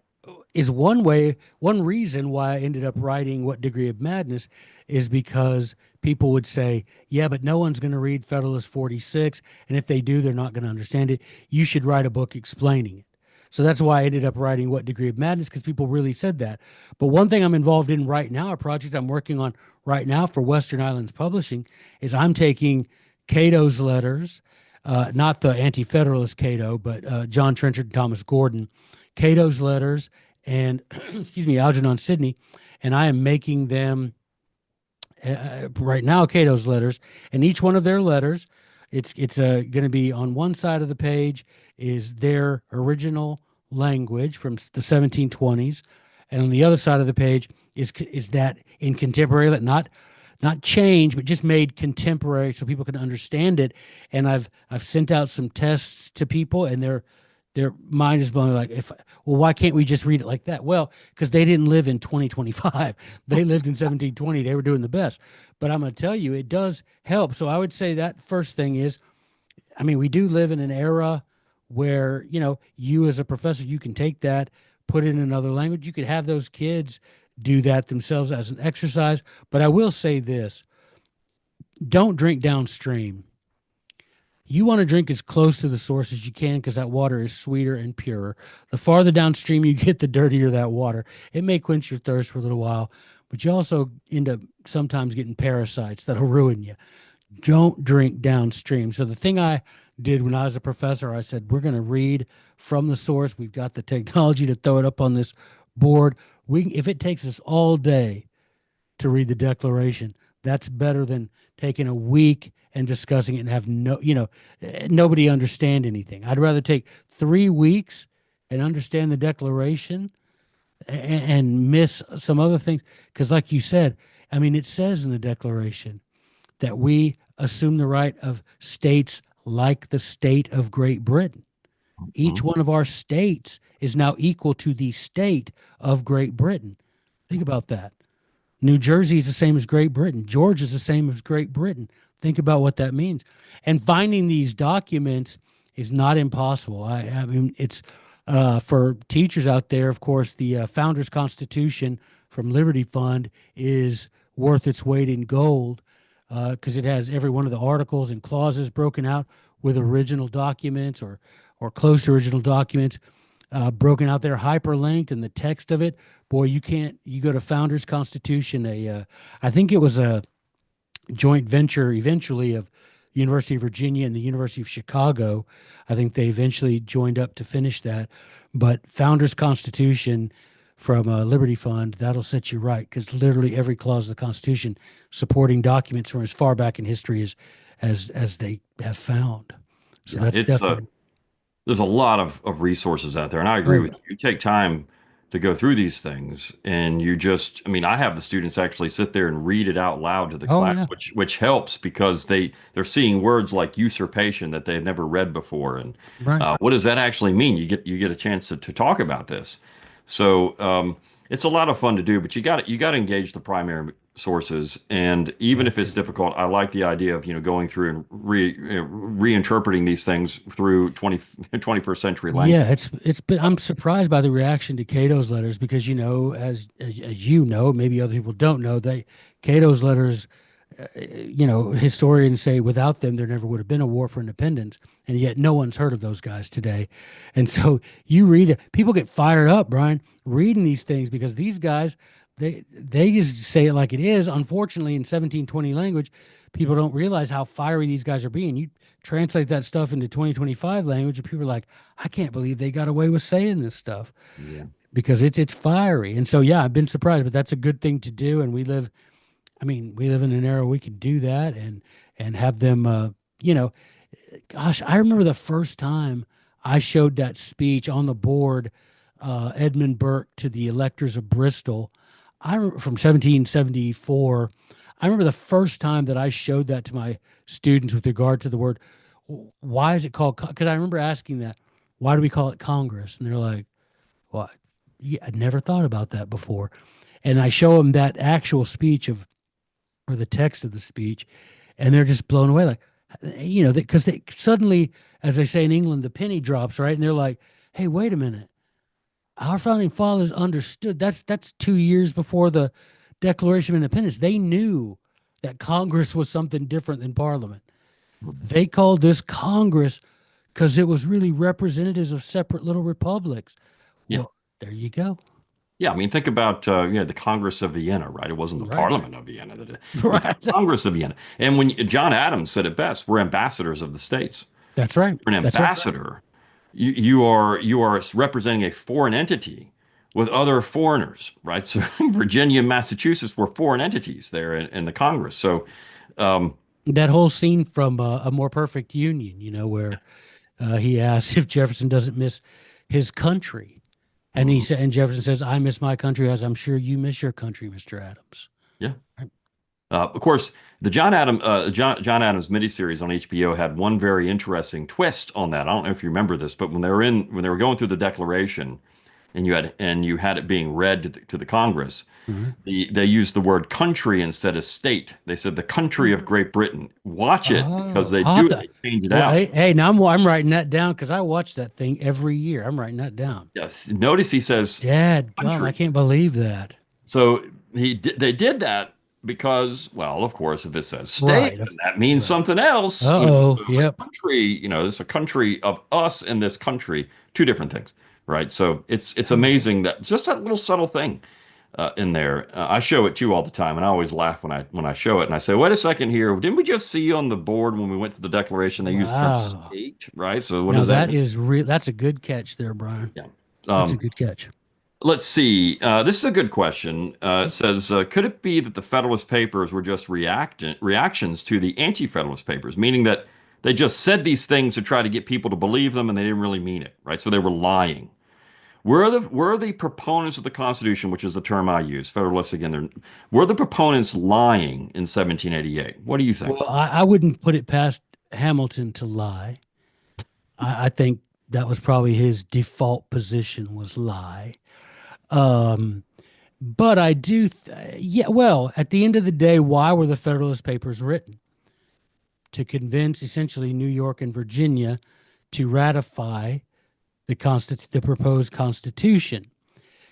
is one way, one reason why I ended up writing What Degree of Madness is because people would say, yeah, but no one's going to read Federalist 46. And if they do, they're not going to understand it. You should write a book explaining it. So that's why I ended up writing What Degree of Madness, because people really said that. But one thing I'm involved in right now, a project I'm working on right now for Western Islands Publishing, is I'm taking Cato's letters, not the anti-federalist Cato, but John Trenchard and Thomas Gordon, Cato's letters and excuse me, Algernon Sidney, and I am making them right now Cato's letters, and each one of their letters, it's going to be on one side of the page is their original language from the 1720s, and on the other side of the page is that in contemporary, not change, but just made contemporary so people can understand it. And I've sent out some tests to people, and their mind is blown. Like, why can't we just read it like that? Well, because they didn't live in 2025. They lived in 1720. They were doing the best. But I'm going to tell you, it does help. So I would say that first thing is, I mean, we do live in an era where, you as a professor, you can take that, put it in another language. You could have those kids do that themselves as an exercise. But I will say this, don't drink downstream. You want to drink as close to the source as you can because that water is sweeter and purer. The farther downstream you get, the dirtier that water. It may quench your thirst for a little while, but you also end up sometimes getting parasites that'll ruin you. Don't drink downstream. So the thing I did when I was a professor, I said, we're going to read from the source. We've got the technology to throw it up on this board. If it takes us all day to read the Declaration, that's better than taking a week and discussing it and have nobody understand anything. I'd rather take 3 weeks and understand the Declaration and miss some other things. Because like you said, I mean, it says in the Declaration that we assume the right of states like the state of Great Britain. Each one of our states is now equal to the state of Great Britain. Think about that. New Jersey is the same as Great Britain. Georgia is the same as Great Britain. Think about what that means. And finding these documents is not impossible. I mean, it's for teachers out there. Of course, the Founders Constitution from Liberty Fund is worth its weight in gold because it has every one of the articles and clauses broken out with original documents or close to original documents, broken out there, hyperlinked, and the text of it. Boy, you can't. You go to Founders Constitution. I think it was a joint venture eventually of University of Virginia and the University of Chicago. I think they eventually joined up to finish that. But Founders Constitution from Liberty Fund, that'll set you right because literally every clause of the Constitution supporting documents from as far back in history as they have found. So Yeah, that's definitely. there's a lot of resources out there, and I agree Oh with yeah. you. You take time to go through these things, and you just, I mean, I have the students actually sit there and read it out loud to the Oh class, yeah. which helps because they're seeing words like usurpation that they had never read before, and Right. what does that actually mean? You get a chance to talk about this, so it's a lot of fun to do, but you got to engage the primary sources, and even if it's Right. difficult, I like the idea of going through and reinterpreting these things through 21st century language. Yeah, it's been. I'm surprised by the reaction to Cato's letters because as you know, maybe other people don't know, they Cato's letters. Historians say without them there never would have been a war for independence, and yet no one's heard of those guys today. And so you read it, people get fired up, Brian, reading these things because these guys they just say it like it is. Unfortunately, in 1720 language, people don't realize how fiery these guys are being. You translate that stuff into 2025 language, and people are like, I can't believe they got away with saying this stuff Yeah. because it's fiery. And so yeah, I've been surprised, but that's a good thing to do. And we live in an era we can do that and have them you know, gosh, I remember the first time I showed that speech on the board, Edmund Burke to the electors of Bristol. From 1774. I remember the first time that I showed that to my students with regard to the word. Why is it called? Because I remember asking that. Why do we call it Congress? And they're like, "Well, yeah, I'd never thought about that before." And I show them that actual speech of or the text of the speech, and they're just blown away, like because they suddenly, as they say in England, the penny drops, right? And they're like, "Hey, wait a minute, our founding fathers understood that's 2 years before the Declaration of Independence. They knew that Congress was something different than Parliament. They called this Congress because it was really representatives of separate little republics." Yeah. Well, there you go. Yeah, I mean, think about the Congress of Vienna, right? It wasn't the Right. Parliament of Vienna that it was the Right. Congress of Vienna. And when John Adams said it best, we're ambassadors of the states. That's right. You're an That's right. ambassador. You are representing a foreign entity with other foreigners, right? So Virginia and Massachusetts were foreign entities there in the Congress. So um, That whole scene from A More Perfect Union, where he asks if Jefferson doesn't miss his country. And mhm, and Jefferson says, I miss my country as I'm sure you miss your country, Mr. Adams. yeah. Of course, the John Adams miniseries on HBO had one very interesting twist on that. I don't know if you remember this, but when they were going through the Declaration, and you had it being read to the Congress, Mhm. they used the word country instead of state. They said the country of Great Britain. Watch it because Oh, they I'll have do it. to. They change it Well, out. hey, now I'm writing that down because I watch that thing every year. I'm writing that down. Yes. Notice he says Dad, gum, I country. can't believe that. So they did that because, well, of course, if it says state, Right. then that means Right. something else. Uh-oh. So the Yep. country, it's a country of us and this country, two different things, right? So it's amazing that just that little subtle thing in there. I show it too all the time, and I always laugh when I show it, and I say, "Wait a second here, didn't we just see on the board when we went to the Declaration they used the term Wow. state, right? So what Now does that that mean?" is real. That's a good catch there, Brian. Yeah. That's a Um, good catch. Let's see. This is a good question. It says, could it be that the Federalist Papers were just reactions to the Anti-Federalist Papers, meaning that they just said these things to try to get people to believe them and they didn't really mean it, right? So they were lying. Were the proponents of the Constitution, which is the term I use, Federalists again, were the proponents lying in 1788? What do you think? Well, I wouldn't put it past Hamilton to lie. I think that was probably his default position was lie. Um, but I do, yeah. Well, at the end of the day, why were the Federalist Papers written? To convince essentially New York and Virginia to ratify the proposed Constitution.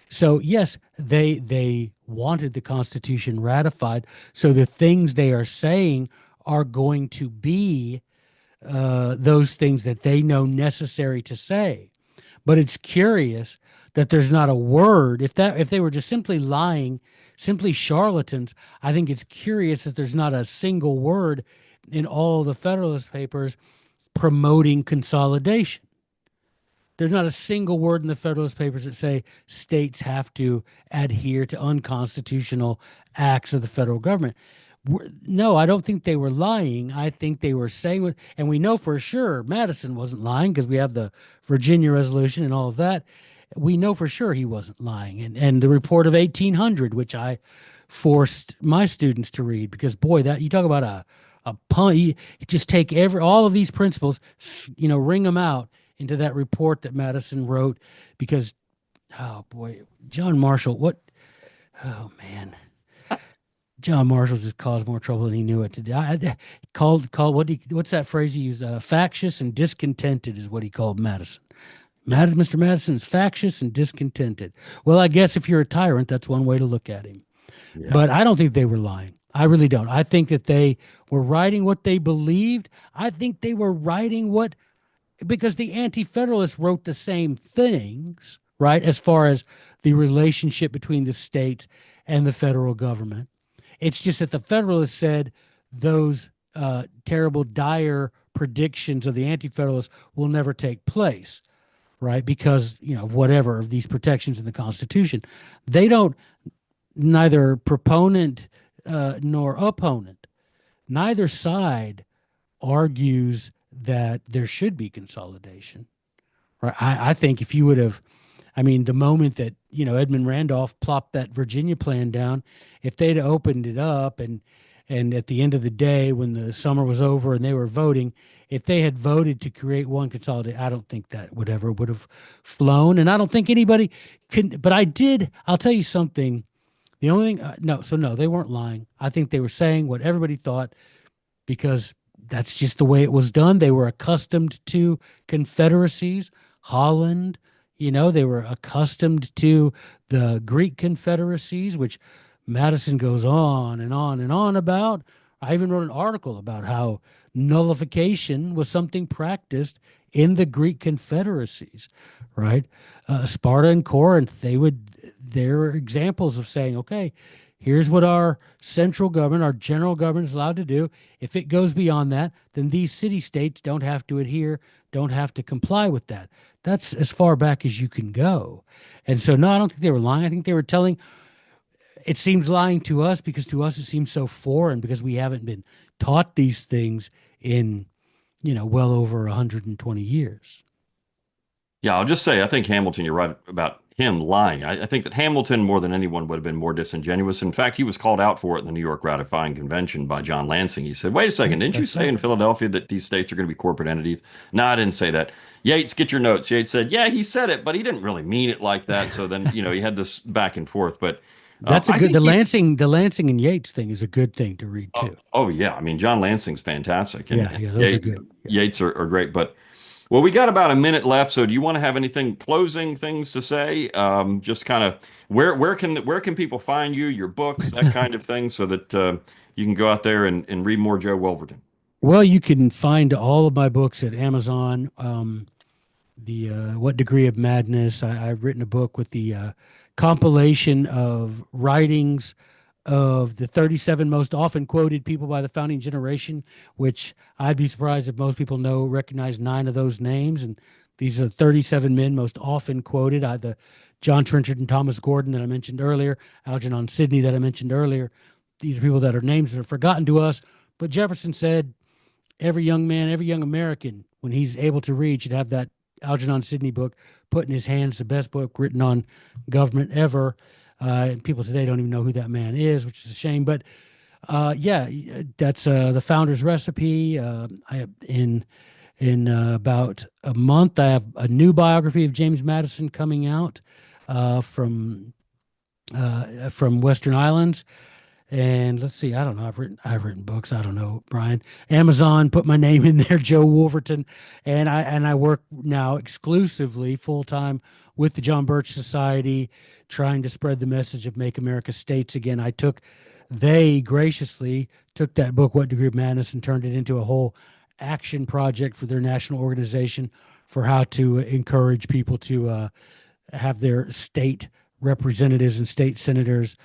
So yes, they wanted the Constitution ratified. So the things they are saying are going to be those things that they know necessary to say. But it's curious that there's not a word. If they were just simply lying, simply charlatans, I think it's curious that there's not a single word in all the Federalist Papers promoting consolidation. There's not a single word in the Federalist Papers that say states have to adhere to unconstitutional acts of the federal government. No, I don't think they were lying. I think they were saying, and we know for sure Madison wasn't lying because we have the Virginia Resolution and all of that. We know for sure he wasn't lying. And the report of 1800, which I forced my students to read, because boy, that you talk about a pun. You just take all of these principles, wring them out into that report that Madison wrote, because, oh boy, John Marshall, oh man. John Marshall just caused more trouble than he knew it to do. What's that phrase he used? Factious and discontented is what he called Madison. Mr. Madison is factious and discontented. Well, I guess if you're a tyrant, that's one way to look at him. Yeah. But I don't think they were lying. I really don't. I think that they were writing what they believed. I think they were writing because the Anti-Federalists wrote the same things, right, as far as the relationship between the states and the federal government. It's just that the Federalists said those terrible, dire predictions of the Anti-Federalists will never take place, right? Because, whatever, of these protections in the Constitution. They don't, neither proponent nor opponent, neither side argues that there should be consolidation, right? I think if you would have, the moment that, Edmund Randolph plopped that Virginia plan down, if they'd opened it up and at the end of the day, when the summer was over and they were voting, if they had voted to create one consolidation, I don't think that would have flown. And I don't think anybody could, but I'll tell you something. The only thing, no, they weren't lying. I think they were saying what everybody thought because that's just the way it was done. They were accustomed to confederacies, Holland, they were accustomed to the Greek confederacies, which Madison goes on and on and on about. I even wrote an article about how nullification was something practiced in the Greek confederacies, right? Sparta and Corinth, they're examples of saying, okay, here's what our central government, our general government is allowed to do. If it goes beyond that, then these city-states don't have to adhere, don't have to comply with that. That's as far back as you can go. And so, no, I don't think they were lying. I think they were telling, it seems lying to us because to us it seems so foreign because we haven't been taught these things in, well over 120 years. Yeah, I'll just say, I think Hamilton, you're right about him lying. I think that Hamilton, more than anyone, would have been more disingenuous. In fact, he was called out for it in the New York Ratifying Convention by John Lansing. He said, wait a second, didn't you say in Philadelphia that these states are going to be corporate entities? No, I didn't say that. Yates, get your notes. Yates said, yeah, he said it, but he didn't really mean it like that. So then, he had this back and forth. But that's the Lansing and Yates thing is a good thing to read too. Oh yeah. Those those are good. Yates are great, but well, we got about a minute left, so do you want to have anything closing things to say? Just kind of where can people find you, your books, that kind of thing, so that you can go out there and read more Joe Wolverton? Well, you can find all of my books at Amazon. The What Degree of Madness. I've written a book with the compilation of writings of the 37 most often quoted people by the founding generation, which I'd be surprised if most people recognize 9 of those names. And these are 37 men most often quoted. The John Trenchard and Thomas Gordon that I mentioned earlier, Algernon Sidney that I mentioned earlier. These are people that are names that are forgotten to us. But Jefferson said every young man, every young American, when he's able to read, should have that Algernon Sidney book put in his hands, the best book written on government ever. People today don't even know who that man is, which is a shame. But that's the Founder's Recipe. In about a month, I have a new biography of James Madison coming out from Western Islands, And let's see, I don't know. I've written books. I don't know, Brian. Amazon put my name in there, Joe Wolverton, and I work now exclusively full time with the John Birch Society, trying to spread the message of Make America States Again. They graciously took that book, What Degree of Madness, and turned it into a whole action project for their national organization for how to encourage people to have their state representatives and state senators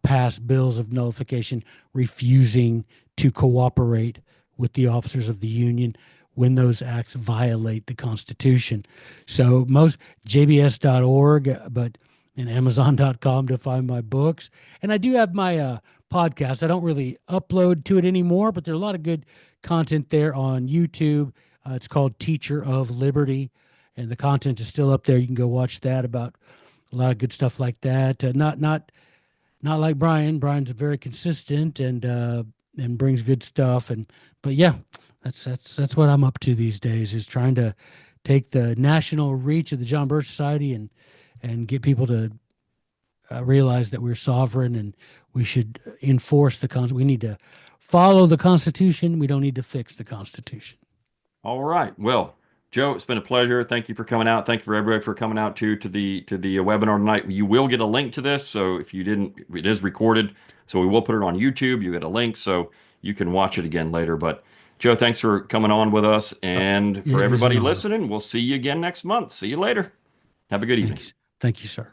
pass bills of nullification, refusing to cooperate with the officers of the Union when those acts violate the Constitution. So most jbs.org, but and amazon.com to find my books. And I do have my podcast. I don't really upload to it anymore, but there's a lot of good content there on YouTube. It's called Teacher of Liberty, and the content is still up there. You can go watch that about a lot of good stuff like that. Not like Brian. Brian's very consistent and brings good stuff. But yeah, that's what I'm up to these days, is trying to take the national reach of the John Birch Society and get people to realize that we're sovereign and we should enforce the Constitution. We need to follow the Constitution. We don't need to fix the Constitution. All right. Well, Joe, it's been a pleasure. Thank you for coming out. Thank you for everybody for coming out to the webinar tonight. You will get a link to this, so if you didn't, it is recorded, so we will put it on YouTube. You get a link, so you can watch it again later. But Joe, thanks for coming on with us, and Yeah, for it is an everybody honor. listening, we'll see you again next month. See you later. Have a good evening. Thanks. Thank you, sir.